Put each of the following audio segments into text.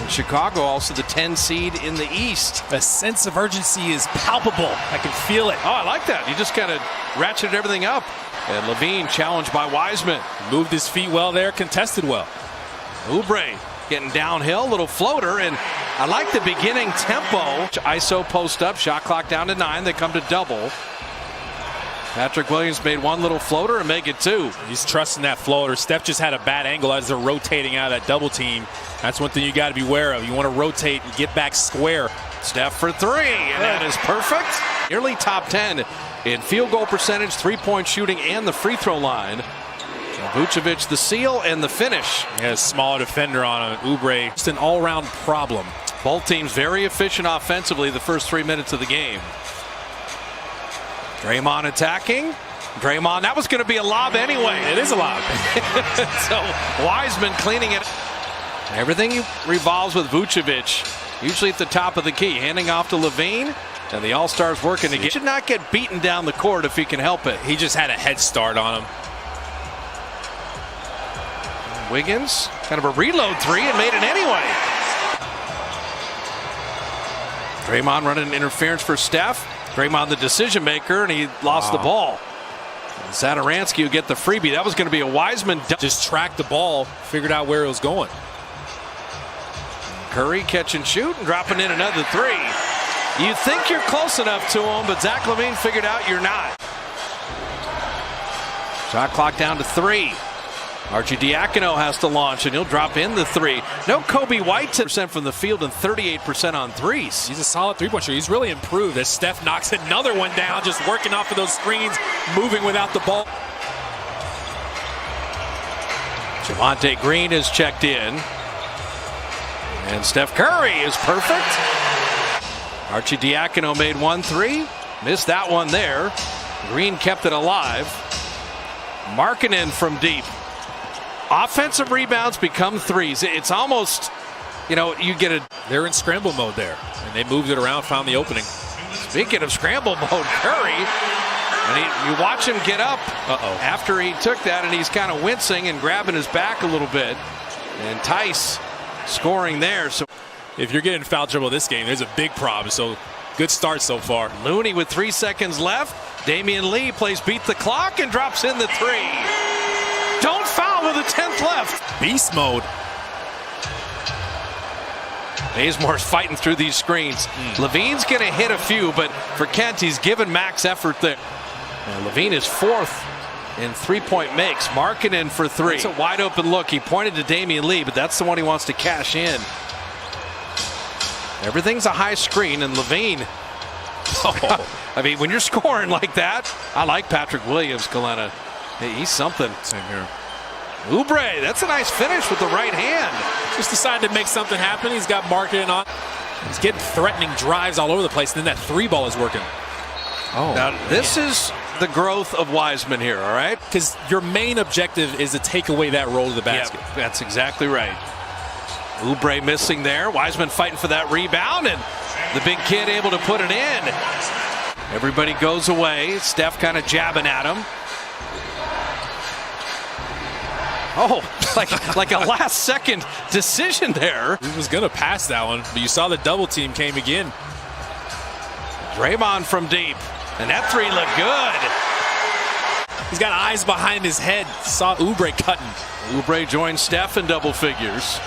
Chicago also the 10 seed in the East. The sense of urgency is palpable. I can feel it. Oh, I like that. You just kind of ratcheted everything up. And Levine challenged by Wiseman. Moved his feet well there, contested well. Oubre getting downhill, little floater, and I like the beginning tempo. ISO post up, shot clock down to 9. They come to double. Patrick Williams made one little floater and make it 2. He's trusting that floater. Steph just had a bad angle as they're rotating out of that double team. That's one thing you got to be aware of. You want to rotate and get back square. Steph for 3, and that is perfect. Nearly top 10 in field goal percentage, 3-point shooting, and the free throw line. Vucevic the seal and the finish. He has a small defender on him. Oubre, just an all-around problem. Both teams very efficient offensively the first 3 minutes of the game. Draymond attacking. Draymond, that was going to be a lob anyway. It is a lob. So Wiseman cleaning it. Everything revolves with Vucevic, usually at the top of the key, handing off to Levine, and the All-Stars working together. He should not get beaten down the court if he can help it. He just had a head start on him. Wiggins, kind of a reload 3 and made it anyway. Draymond running interference for Steph. Draymond the decision maker, and he lost the ball. Satoransky will get the freebie. That was going to be a Wiseman. Just tracked the ball, figured out where it was going. Curry catch and shoot and dropping in another 3. You think you're close enough to him, but Zach LaVine figured out you're not. Shot clock down to 3. Arcidiacono has to launch, and he'll drop in the 3. No Kobe White, 10% from the field and 38% on threes. He's a solid three-point shooter. He's really improved as Steph knocks another one down, just working off of those screens, moving without the ball. Javonte Green is checked in. And Steph Curry is perfect. Arcidiacono made 1 3. Missed that one there. Green kept it alive. Markkanen from deep. Offensive rebounds become threes. It's almost, you get a... They're in scramble mode there, and they moved it around, found the opening. Speaking of scramble mode, Curry, and you watch him get up after he took that, and he's kind of wincing and grabbing his back a little bit. And Tice scoring there. So if you're getting foul trouble this game, there's a big problem. So good start so far. Looney with 3 seconds left. Damian Lee plays beat the clock and drops in the 3. Don't foul with a 10th left. Beast mode. Bazemore's fighting through these screens. Levine's going to hit a few, but for Kent, he's given max effort there. And Levine is 4th in 3-point makes. Markkanen for 3. It's a wide open look. He pointed to Damian Lee, but that's the one he wants to cash in. Everything's a high screen, and Levine. I mean, when you're scoring like that, I like Patrick Williams, Galena. Hey, he's something. Same here. Oubre, that's a nice finish with the right hand. Just decided to make something happen. He's got Markkanen on. He's getting threatening drives all over the place, and then that 3 ball is working. Now, this is the growth of Wiseman here, all right? Because your main objective is to take away that roll to the basket. Yep, that's exactly right. Oubre missing there. Wiseman fighting for that rebound, and the big kid able to put it in. Everybody goes away. Steph kind of jabbing at him. Oh, like a last-second decision there. He was going to pass that one, but you saw the double team came again. Draymond from deep, and that 3 looked good. He's got eyes behind his head. Saw Oubre cutting. Oubre joins Steph in double figures.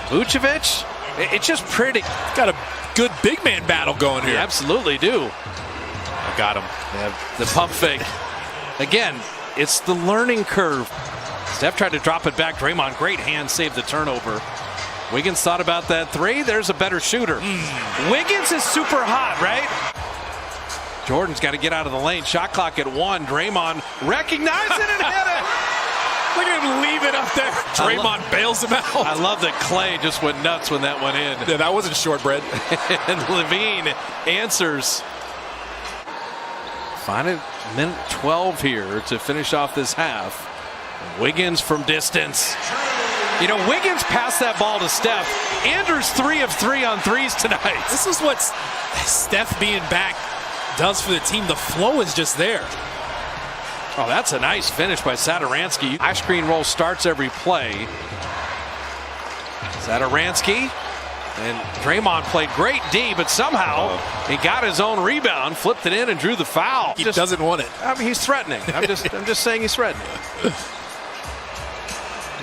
Vucevic, it's just pretty. Got a good big man battle going here. You absolutely do. I got him. The pump fake. Again, it's the learning curve. Steph tried to drop it back. Draymond, great hand, saved the turnover. Wiggins thought about that 3. There's a better shooter. Wiggins is super hot, right? Jordan's got to get out of the lane. Shot clock at 1. Draymond recognized it and hit it. Look at him leave it up there. Draymond bails him out. I love that Clay just went nuts when that went in. Yeah, that wasn't shortbread. And Levine answers. Final minute 12 here to finish off this half. Wiggins from distance. Wiggins passed that ball to Steph. Andrews 3 of 3 on threes tonight. This is what Steph being back does for the team. The flow is just there. Oh, that's a nice finish by Satoransky. High screen roll starts every play. Zadaransky. And Draymond played great D, but somehow he got his own rebound, flipped it in, and drew the foul. He doesn't want it. I mean, he's threatening. I'm just saying he's threatening.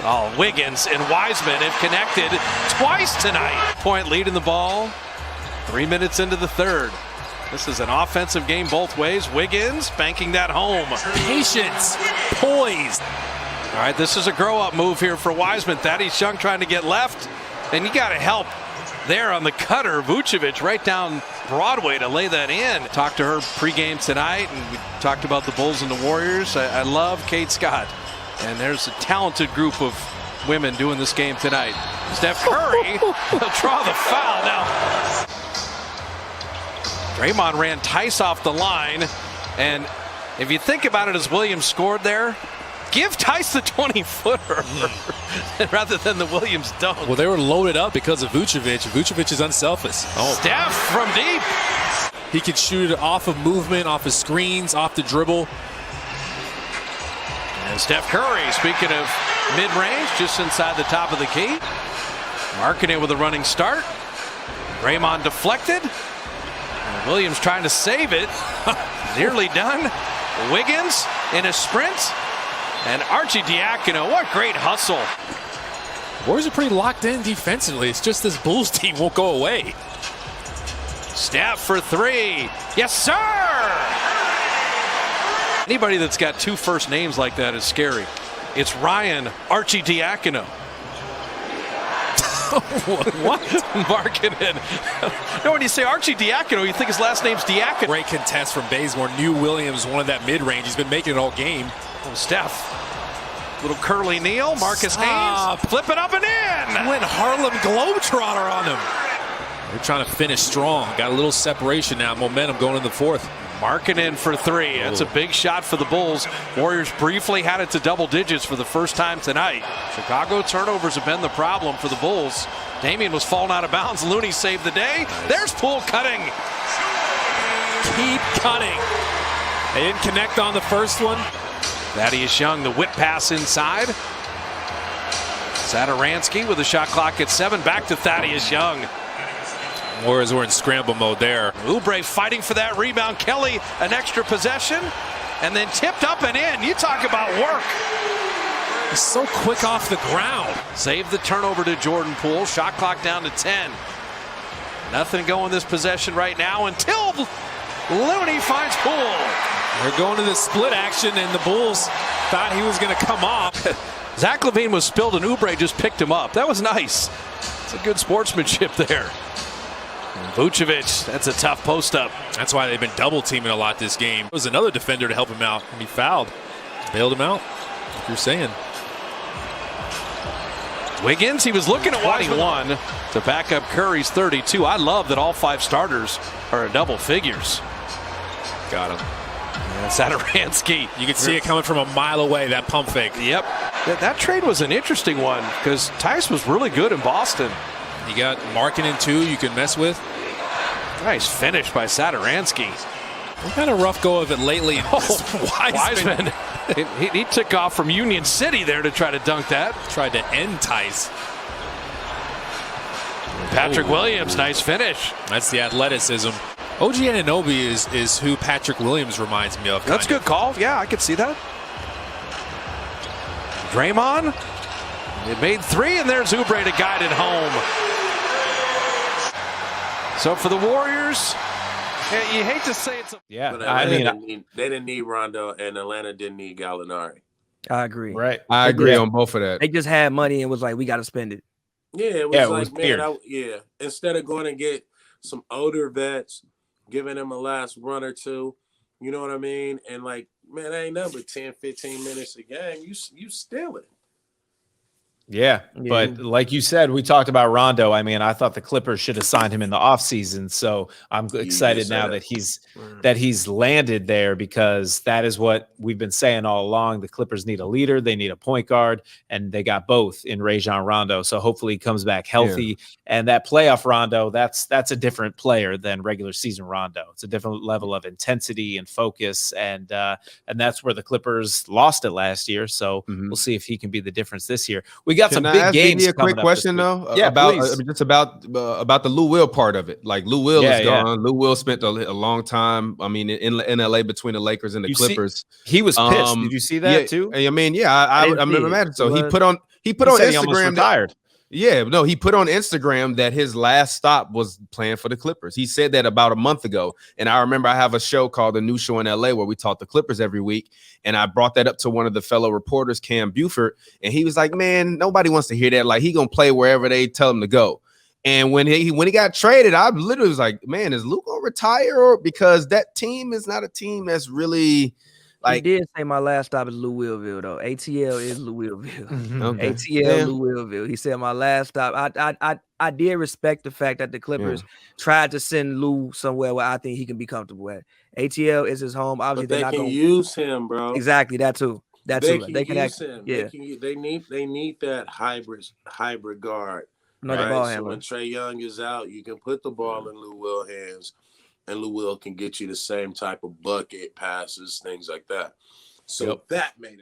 Oh, Wiggins and Wiseman have connected twice tonight. Point lead in the ball. 3 minutes into the third. This is an offensive game both ways. Wiggins banking that home. Patience, poise. All right, this is a grow-up move here for Wiseman. Thaddeus Young trying to get left, and you got to help there on the cutter. Vucevic right down Broadway to lay that in. Talked to her pregame tonight, and we talked about the Bulls and the Warriors. I love Kate Scott, and there's a talented group of women doing this game tonight. Steph Curry will draw the foul now. Draymond ran Tice off the line, and if you think about it, as Williams scored there, give Tice the 20-footer rather than the Williams dunk. Well, they were loaded up because of Vucevic. Vucevic is unselfish. Steph from deep. He can shoot it off of movement, off of screens, off the dribble. And Steph Curry, speaking of mid-range, just inside the top of the key. Marking it with a running start. Draymond deflected. And Williams trying to save it. Nearly done. Wiggins in a sprint. And Archie Diacono, what great hustle. Warriors are pretty locked in defensively. It's just this Bulls team won't go away. Steph for three. Yes, sir! Anybody that's got two first names like that is scary. It's Ryan Archie Diacono. What? Marking it. No, when you say Archie Diacono, you think his last name's Diacono. Great contest from Bazemore. Knew Williams wanted that mid-range. He's been making it all game. Oh, Steph. Little curly kneel. Marcus Haynes. Flip it up and in. Went Harlem Globetrotter on him. They're trying to finish strong. Got a little separation now. Momentum going in the fourth. Marking in for three. That's a big shot for the Bulls. Warriors briefly had it to double digits for the first time tonight. Chicago turnovers have been the problem for the Bulls. Damian was falling out of bounds. Looney saved the day. There's Poole cutting. Keep cutting. They didn't connect on the first one. Thaddeus Young, the whip pass inside. Zadaransky with the shot clock at 7. Back to Thaddeus Young. Warriors were in scramble mode there. Oubre fighting for that rebound. Kelly, an extra possession. And then tipped up and in. You talk about work. He's so quick off the ground. Save the turnover to Jordan Poole. Shot clock down to 10. Nothing going this possession right now until Looney finds Poole. They're going to the split action, and the Bulls thought he was going to come off. Zach LaVine was spilled, and Oubre just picked him up. That was nice. It's a good sportsmanship there. And Vucevic, that's a tough post-up. That's why they've been double-teaming a lot this game. There was another defender to help him out, and he fouled. Bailed him out, like you're saying. Wiggins, he was looking at 21 to back up Curry's 32. I love that all 5 starters are at double figures. Got him. And Zadaransky. You can see it coming from a mile away, that pump fake. Yep. That trade was an interesting one because Tice was really good in Boston. You got Markkanen too you can mess with. Nice finish by Zadaransky. We've had a rough go of it lately. Wiseman. he took off from Union City there to try to dunk that. Tried to end Tice. Patrick Williams, nice finish. That's the athleticism. OG Anunoby is who Patrick Williams reminds me of. That's a good call. Yeah, I could see that. Draymond. It made 3, and there's Oubre to guide it home. So for the Warriors, you hate to say it's a... Yeah, But I Atlanta mean, they didn't need Rondo, and Atlanta didn't need Gallinari. I agree. right. I agree on both of that. They just had money and was like, we got to spend it. Yeah, it was Yeah, it like, was man, weird. instead of going and get some older vets, giving them a last run or two, you know what I mean? And like, man, that ain't nothing but 10, 15 minutes a game. You stealing. Yeah, but like you said, we talked about Rondo. I mean, I thought the Clippers should have signed him in the offseason. So I'm excited now that he's landed there, because that is what we've been saying all along. The Clippers need a leader, they need a point guard, and they got both in Rajon Rondo. So hopefully he comes back healthy. Yeah. And that playoff Rondo, that's a different player than regular season Rondo. It's a different level of intensity and focus, and that's where the Clippers lost it last year. So we'll see if he can be the difference this year. We We got some Can I big ask games BD a coming quick up question this week. though? Yeah, about please. just about the Lou Will part of it. Like Lou Will is gone. Lou Will spent a long time. I mean, in LA between the Lakers and the Clippers. He was pissed. Did you see that too? I mean, I imagine so. He put on He Instagram said he almost retired. he put on Instagram that his last stop was playing for the Clippers. He said that about a month ago. And I remember I have a show called The New Show in LA where we talk the Clippers every week. And I brought that up to one of the fellow reporters, Cam Buford. And he was like, man, nobody wants to hear that. Like, he going to play wherever they tell him to go. And when he got traded, I literally was like, man, is Luke going to retire? Because that team is not a team that's really like. He did say my last stop is Louisville, though. ATL is Louisville. Okay. ATL Louisville. He said my last stop. I did respect the fact that the Clippers tried to send Lou somewhere where I think he can be comfortable at. ATL is his home. Obviously, but they can use him, bro. Exactly, that too. That too. They can use him. Yeah. They need that hybrid guard. Another ball handler. So when Trae Young is out, you can put the ball in Lou Will hands, and Lou Will can get you the same type of bucket passes, things like that. So that made it.